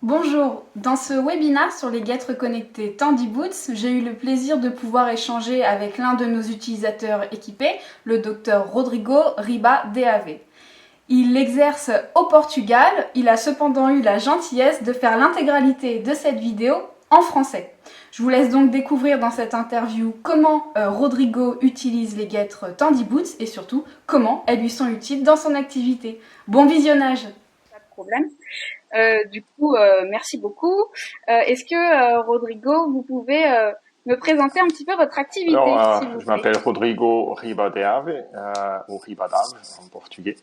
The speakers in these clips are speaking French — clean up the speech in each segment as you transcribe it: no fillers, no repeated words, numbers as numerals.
Bonjour, dans ce webinaire sur les guêtres connectées Tandy Boots, j'ai eu le plaisir de pouvoir échanger avec l'un de nos utilisateurs équipés, le docteur Rodrigo Riba DAV. Il exerce au Portugal, il a cependant eu la gentillesse de faire l'intégralité de cette vidéo en français. Je vous laisse donc découvrir dans cette interview comment Rodrigo utilise les guêtres Tandy Boots et surtout comment elles lui sont utiles dans son activité. Bon visionnage! Pas de problème. Merci beaucoup. Est-ce que, Rodrigo, vous pouvez me présenter un petit peu votre activité, s'il vous Je plaît? m'appelle Rodrigo Ribadave, ou Ribadave en portugais.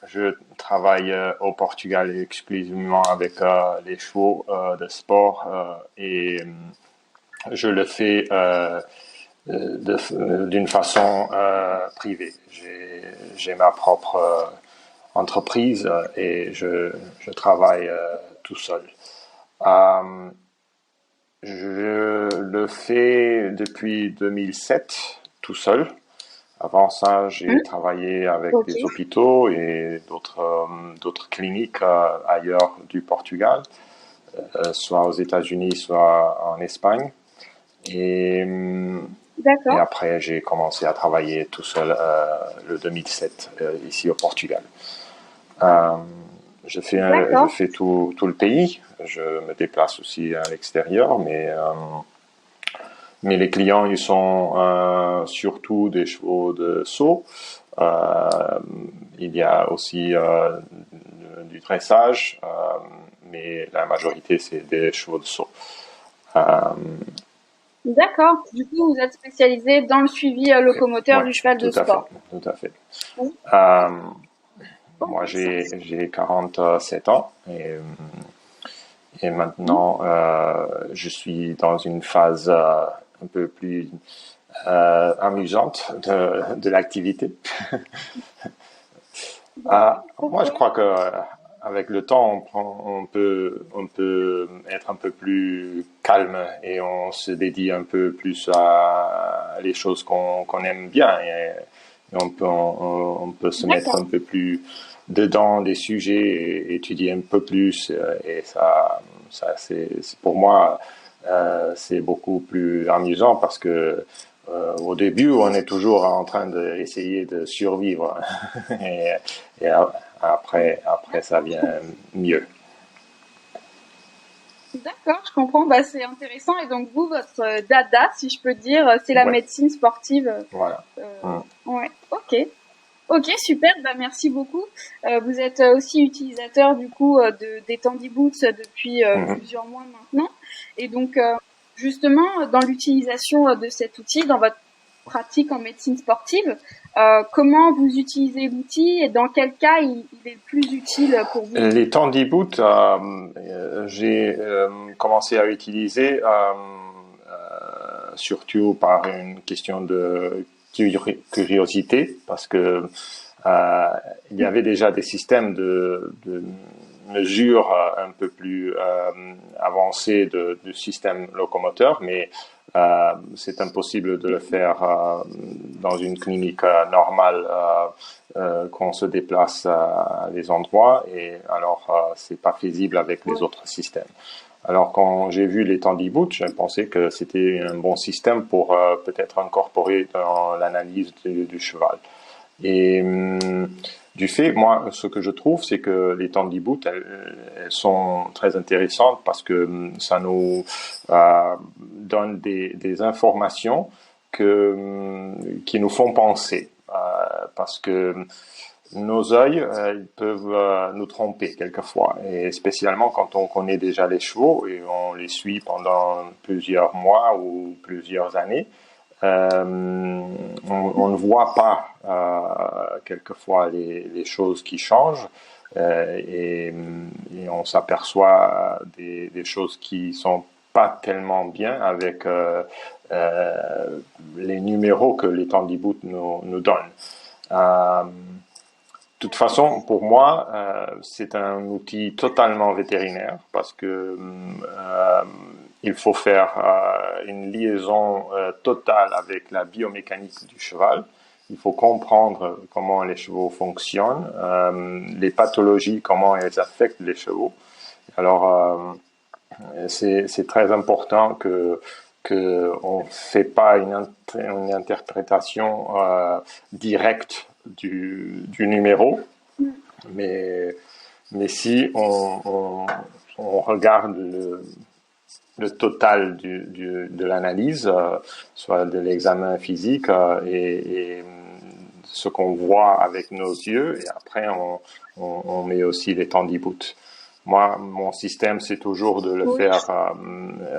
Je travaille au Portugal exclusivement avec les chevaux de sport et je le fais d'une façon privée. J'ai ma propre entreprise et je travaille tout seul. Euh, je le fais depuis 2007 tout seul. Avant ça, j'ai travaillé avec Ok, des hôpitaux et d'autres cliniques ailleurs du Portugal, soit aux États-Unis, soit en Espagne. Et, et d'accord, après, j'ai commencé à travailler tout seul le 2007 ici au Portugal. Euh, je d'accord, fais tout le pays. Je me déplace aussi à l'extérieur, mais les clients, ils sont surtout des chevaux de saut. Euh, il y a aussi du dressage, mais la majorité, c'est des chevaux de saut. Euh, d'accord. Du coup, vous êtes spécialisé dans le suivi locomoteur ouais, du cheval de tout à fait, sport. tout à fait. Oui. Euh, Ok, Moi, ça. j'ai 47 ans et maintenant, je suis dans une phase un peu plus amusante de l'activité. Moi, je Ok. crois que avec le temps, on peut être un peu plus calme et on se dédie un peu plus à les choses qu'on aime bien et on peut se mettre un D'accord. peu plus dedans des sujets et étudier un peu plus et pour moi, c'est beaucoup plus amusant parce que au début, on est toujours en train d'essayer de survivre et, et après, ça vient mieux. D'accord, je comprends. Bah, c'est intéressant. Et donc, vous, votre dada, si je peux dire, c'est la Ouais, médecine sportive. voilà. Ouais. Ok. Ok, super. Bah, merci beaucoup. Vous êtes aussi utilisateur du coup des Tandy Boots depuis Mhm. plusieurs mois maintenant. Et donc, justement, dans l'utilisation de cet outil, dans votre pratique en médecine sportive, comment vous utilisez l'outil et dans quel cas il est le plus utile pour vous? Les temps d'e-boot, j'ai commencé à utiliser surtout par une question de curiosité, parce que euh, il y avait déjà des systèmes de mesures un peu plus avancés du système locomoteur, mais c'est impossible de le faire dans une clinique normale quand on se déplace à des endroits et alors c'est pas faisable avec les Ouais. autres systèmes. Alors quand j'ai vu les temps d'e-boot, j'ai pensé que c'était un bon système pour peut-être incorporer dans l'analyse du cheval. Et du fait, moi, ce que je trouve, c'est que les temps d'e-boot, elles sont très intéressantes parce que ça nous donne des informations qui nous font penser. Parce que nos yeux, ils peuvent nous tromper quelquefois, et spécialement quand on connaît déjà les chevaux et on les suit pendant plusieurs mois ou plusieurs années. On ne voit pas quelquefois les choses qui changent et on s'aperçoit des choses qui sont pas tellement bien avec les numéros que les temps d'e-boot nous donnent. De toute façon, pour moi, c'est un outil totalement vétérinaire parce que il faut faire une liaison totale avec la biomécanique du cheval. Il faut comprendre comment les chevaux fonctionnent, les pathologies, comment elles affectent les chevaux. Alors, c'est très important que on fait pas une interprétation directe du numéro, mais si on regarde le total de l'analyse, soit de l'examen physique et ce qu'on voit avec nos yeux, et après on met aussi les temps d'e-boot. Moi, mon système, c'est toujours de le faire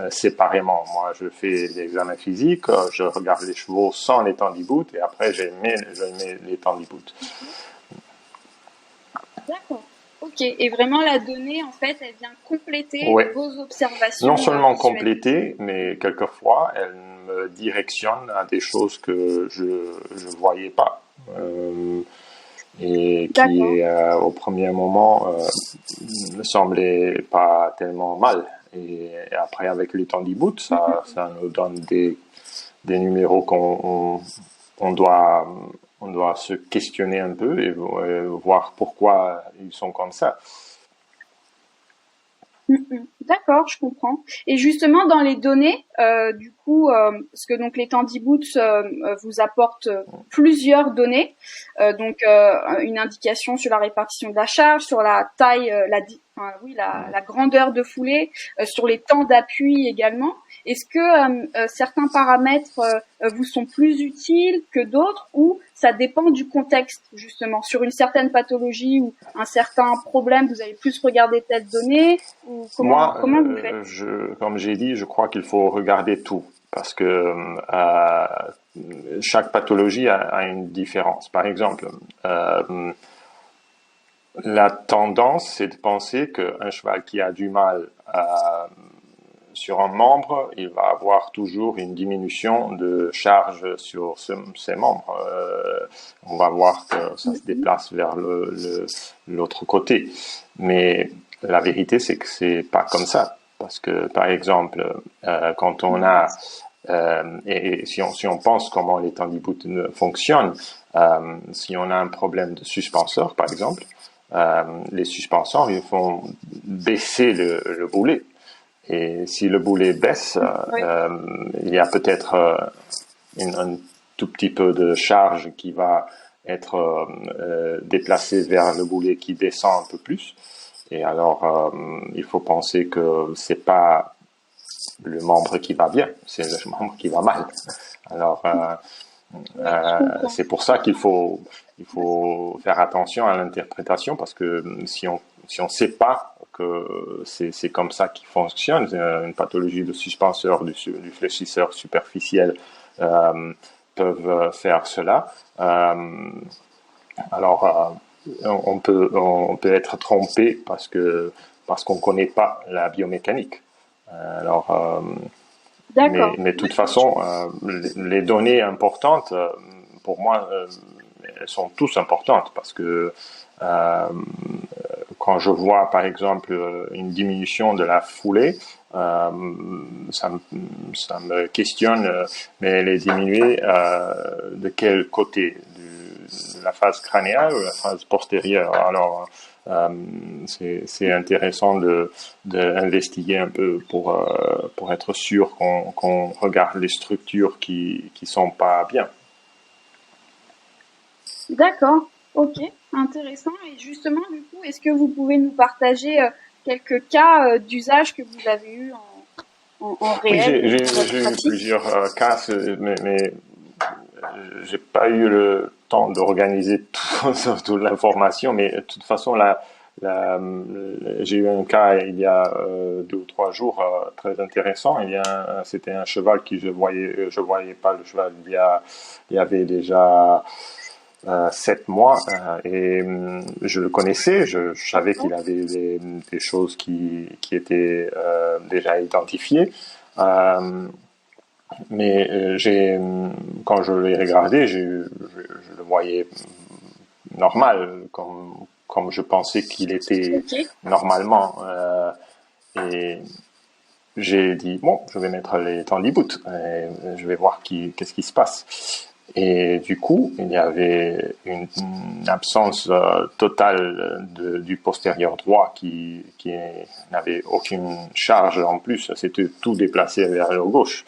séparément. Moi, je fais l'examen physique, je regarde les chevaux sans les temps d'e-boot, et après, je mets les temps d'e-boot. D'accord. Ok. Et vraiment, la donnée, en fait, elle vient compléter Ouais. vos observations Non seulement visuelles. compléter, mais quelquefois, elle me directionne à des choses que je voyais pas. Et qui, au premier moment, me semblait pas tellement mal. Et après, avec les temps d'e-boot, ça nous donne des numéros on doit se questionner un peu et voir pourquoi ils sont comme ça. D'accord, je comprends. Et justement, dans les données, du coup, parce que donc les temps d'e-boot vous apportent plusieurs données, une indication sur la répartition de la charge, sur la taille, la grandeur de foulée, sur les temps d'appui également. Est-ce que certains paramètres vous sont plus utiles que d'autres, ou ça dépend du contexte justement? Sur une certaine pathologie ou un certain problème, vous allez plus regarder telle donnée, ou comment vous faites? Comme j'ai dit, je crois qu'il faut regarder tout parce que chaque pathologie a une différence. Par exemple, la tendance, c'est de penser qu'un cheval qui a du mal sur un membre, il va avoir toujours une diminution de charge sur ses membres. On va voir que ça se déplace vers l'autre côté. Mais la vérité, c'est que c'est pas comme ça. Parce que, par exemple, quand on a et si on pense comment les temps d'e-boot fonctionnent, si on a un problème de suspenseur, par exemple, les suspenseurs, ils font baisser le boulet. Et si le boulet baisse, il y a peut-être un tout petit peu de charge qui va être déplacée vers le boulet qui descend un peu plus. Et alors, il faut penser que c'est pas le membre qui va bien, c'est le membre qui va mal. Alors, c'est pour ça qu'il faut faire attention à l'interprétation, parce que si on sait pas que c'est comme ça qu'il fonctionne, une pathologie de suspenseur du fléchisseur superficiel peuvent faire cela. Alors, on peut être trompé parce qu'on connaît pas la biomécanique. Alors, mais de toute façon, les données importantes, pour moi, elles sont tous importantes parce que quand je vois, par exemple, une diminution de la foulée, ça me questionne, mais elle est diminuée de quel côté? De la phase crânienne ou la phase postérieure? Alors, c'est intéressant d'investiguer un peu pour être sûr qu'on regarde les structures qui sont pas bien. D'accord, ok, intéressant. Et justement, du coup, est-ce que vous pouvez nous partager quelques cas d'usage que vous avez eu en Oui, réel j'ai dans votre eu pratique? plusieurs cas, mais j'ai pas eu le temps d'organiser toute l'information, mais de toute façon, j'ai eu un cas il y a 2 ou 3 jours très intéressant. C'était un cheval je voyais pas le cheval il y avait déjà 7 mois et je le connaissais, je savais qu'il avait des choses qui étaient déjà identifiées. Mais quand je l'ai regardé, je le voyais normal, comme je pensais qu'il était normalement. Et j'ai dit, bon, je vais mettre les temps d'e-boot et je vais voir qu'est-ce qui se passe. Et du coup, il y avait une absence totale du postérieur droit qui n'avait aucune charge en plus. C'était tout déplacé vers le gauche.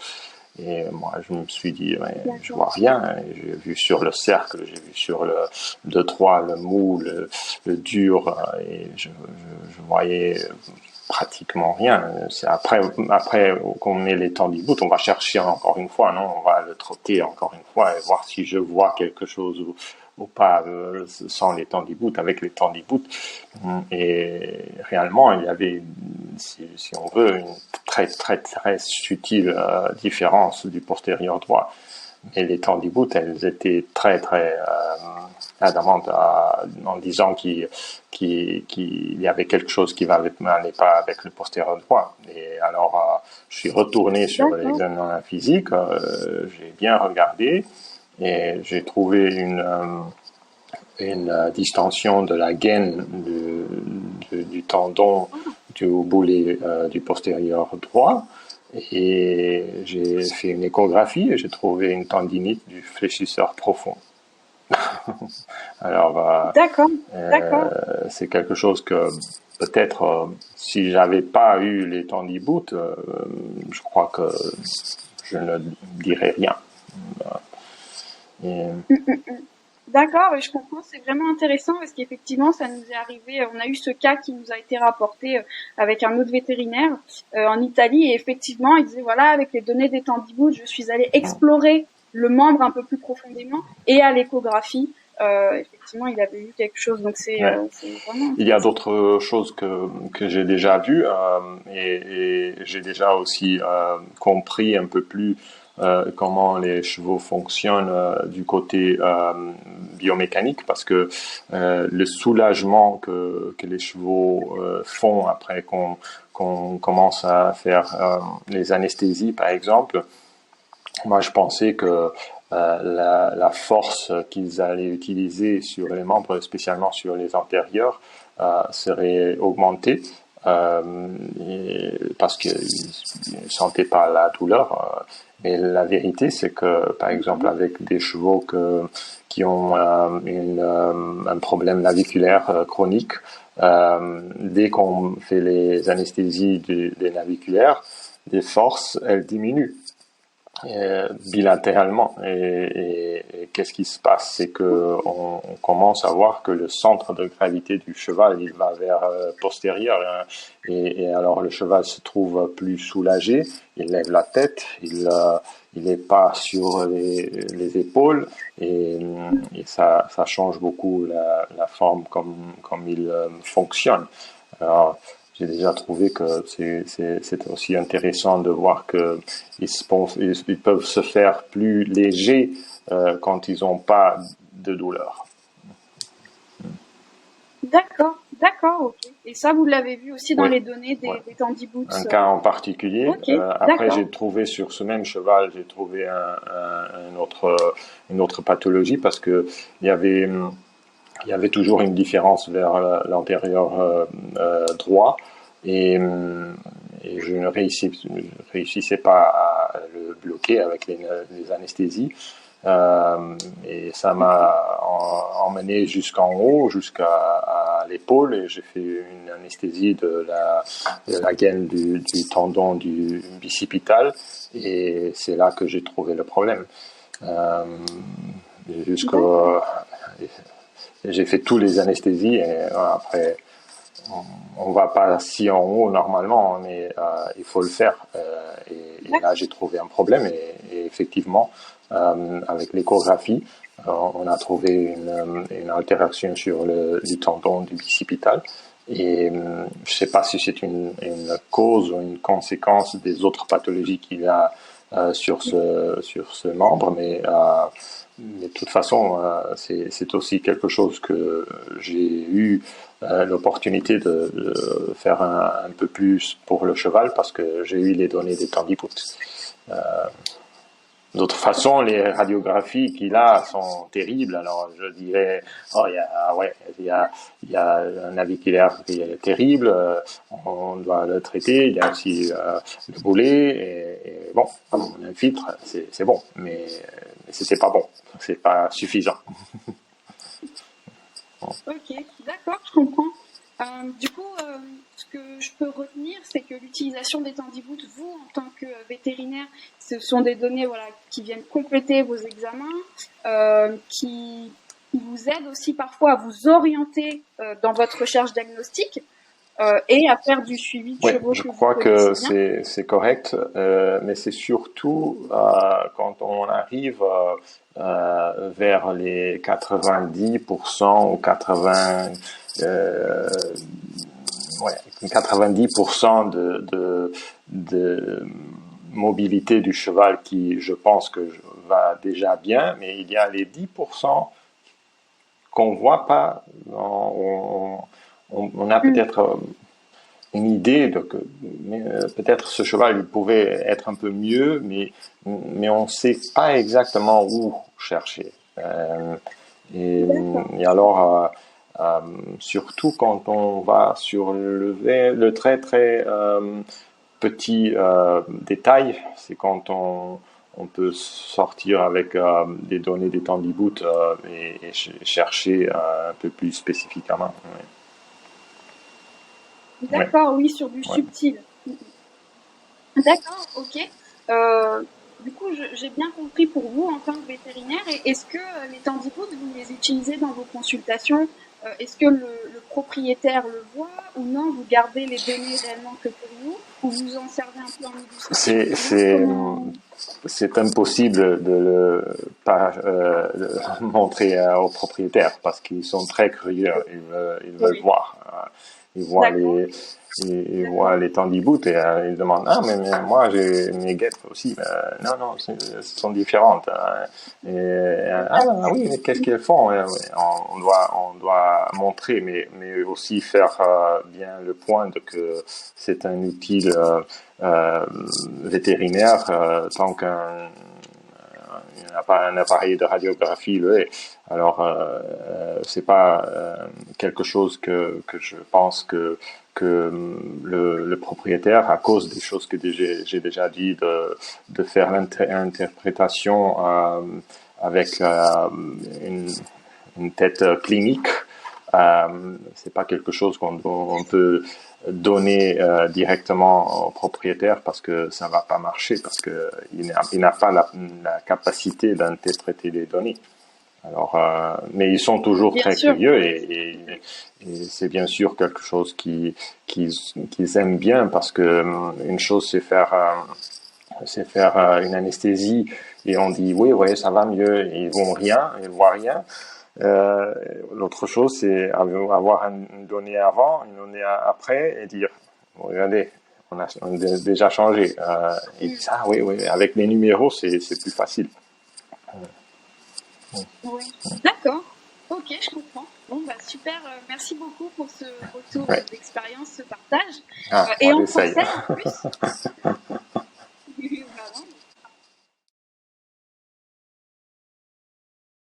Et moi, je me suis dit, mais je vois rien. Et j'ai vu sur le cercle, j'ai vu sur le 2-3, le mou, le dur, et je voyais pratiquement rien. C'est après qu'on met les tendinite, on va chercher encore une fois, non? On va le trotter encore une fois et voir si je vois quelque chose ou pas sans les tendinite, avec les tendinite. Et réellement, il y avait, si on veut, une très très très subtile différence du postérieur droit. Mais les tendinite, elles étaient très très adamantes en disant qu'il y avait quelque chose qui n'allait pas avec le postérieur droit. Et alors, je suis retourné sur l'examen physique, j'ai bien regardé et j'ai trouvé une distension de la gaine du tendon du boulet du postérieur droit. Et j'ai fait une échographie et j'ai trouvé une tendinite du fléchisseur profond. Alors, D'accord. c'est quelque chose que peut-être si j'avais pas eu les tendinite, je crois que je ne dirais rien. Et... D'accord, je comprends, c'est vraiment intéressant parce qu'effectivement, ça nous est arrivé, on a eu ce cas qui nous a été rapporté avec un autre vétérinaire en Italie et effectivement, il disait voilà, avec les données des tendinite, je suis allée explorer le membre un peu plus profondément et à l'échographie, effectivement, il avait eu quelque chose, donc c'est vraiment... Il y a d'autres choses que j'ai déjà vues et j'ai déjà aussi compris un peu plus comment les chevaux fonctionnent du côté biomécanique parce que le soulagement que les chevaux font après qu'on commence à faire les anesthésies par exemple, moi je pensais que la force qu'ils allaient utiliser sur les membres, spécialement sur les antérieurs, serait augmentée parce qu'ils ne sentaient pas la douleur. Mais la vérité, c'est que, par exemple, avec des chevaux qui ont un problème naviculaire chronique, dès qu'on fait les anesthésies des naviculaires, des forces, elles diminuent bilatéralement. Et qu'est-ce qui se passe? C'est que on commence à voir que le centre de gravité du cheval, il va vers postérieur. Hein, et alors le cheval se trouve plus soulagé, il lève la tête, il n'est pas sur les épaules et ça change beaucoup la forme comme il fonctionne. Alors, j'ai déjà trouvé que c'est aussi intéressant de voir que ils peuvent se faire plus légers quand ils n'ont pas de douleur. D'accord, ok. Et ça, vous l'avez vu aussi dans les données des tendinite. Un cas en particulier. Okay, après, j'ai trouvé sur ce même cheval, j'ai trouvé une autre pathologie parce que il y avait toujours une différence vers l'antérieur droit et je ne réussissais pas à le bloquer avec les anesthésies. Et ça m'a emmené jusqu'en haut, jusqu'à l'épaule, et j'ai fait une anesthésie de la gaine du tendon du bicipital, et c'est là que j'ai trouvé le problème. J'ai fait tous les anesthésies, et après, on va pas si en haut normalement, mais il faut le faire. Et là, j'ai trouvé un problème, et effectivement, avec l'échographie, on a trouvé une altération sur le tendon du bicipital. Et je sais pas si c'est une cause ou une conséquence des autres pathologies qu'il a sur ce membre, mais de toute façon, c'est aussi quelque chose que j'ai eu l'opportunité de faire un peu plus pour le cheval parce que j'ai eu les données des tendinite. D'autre façon, les radiographies qu'il a sont terribles. Alors, je dirais, il y a un naviculaire qui est terrible, on doit le traiter. Il y a aussi le boulet, et bon, un filtre, c'est bon, mais c'était pas bon. c'est pas suffisant. Ok, d'accord, je comprends. Du coup, ce que je peux retenir, c'est que l'utilisation des Tandiboot, vous, en tant que vétérinaire, ce sont des données voilà, qui viennent compléter vos examens, qui vous aident aussi parfois à vous orienter dans votre recherche diagnostique et à faire du suivi de Oui, chevaux je que vous crois que connaissez bien. c'est correct, mais c'est surtout quand on arrive vers les 90% ou 80, euh, ouais, 90% de mobilité du cheval qui, je pense que va déjà bien, mais il y a les 10% qu'on voit pas. On a Mm. peut-être une idée de que peut-être ce cheval il pouvait être un peu mieux, mais on ne sait pas exactement où chercher. D'accord. Et alors, surtout quand on va sur le très très petit détail, c'est quand on peut sortir avec des données des temps d'e-boot et chercher un peu plus spécifiquement. Ouais. D'accord, oui, sur du Ouais. subtil. D'accord, ok. Du coup, j'ai bien compris pour vous en tant que vétérinaire. Et est-ce que les Tandiboot, vous les utilisez dans vos consultations? Est-ce que le propriétaire le voit ou non? Vous gardez les données réellement que pour vous ou vous en servez un peu en C'est, illustration? c'est, Comment? c'est impossible de le pas montrer aux propriétaires parce qu'ils sont très curieux. Ils veulent Oui, voir. Ils voient d'accord, ils voient d'accord. les temps d'e-boot et ils demandent ah mais moi j'ai mes guêtres aussi. Non non, elles sont différentes. Ah oui, mais qu'est-ce qu'elles font? On doit montrer, mais aussi faire bien le point de que c'est un outil euh, vétérinaire tant qu'un il n'a pas un appareil de radiographie le est. Alors c'est pas quelque chose que je pense que le propriétaire, à cause des choses que j'ai déjà dit, de faire l'interprétation avec une tête clinique, c'est pas quelque chose qu'on peut donner directement au propriétaire parce que ça va pas marcher parce que il n'a pas la capacité d'interpréter les données. Alors, mais ils sont toujours Bien très sûr. curieux et c'est bien sûr quelque chose qu'ils aiment bien parce que une chose c'est faire une anesthésie et on dit oui oui ça va mieux et ils vont rien ils voient rien. L'autre chose, c'est avoir une donnée avant, une donnée après et dire, regardez, on a déjà changé. Et Mm. ça, oui, oui, avec les numéros, c'est plus facile. Oui, d'accord. Ok, je comprends. Bon, bah super. Merci beaucoup pour ce retour Ouais. d'expérience, ce partage. Ah, Et on en essaye. français en plus.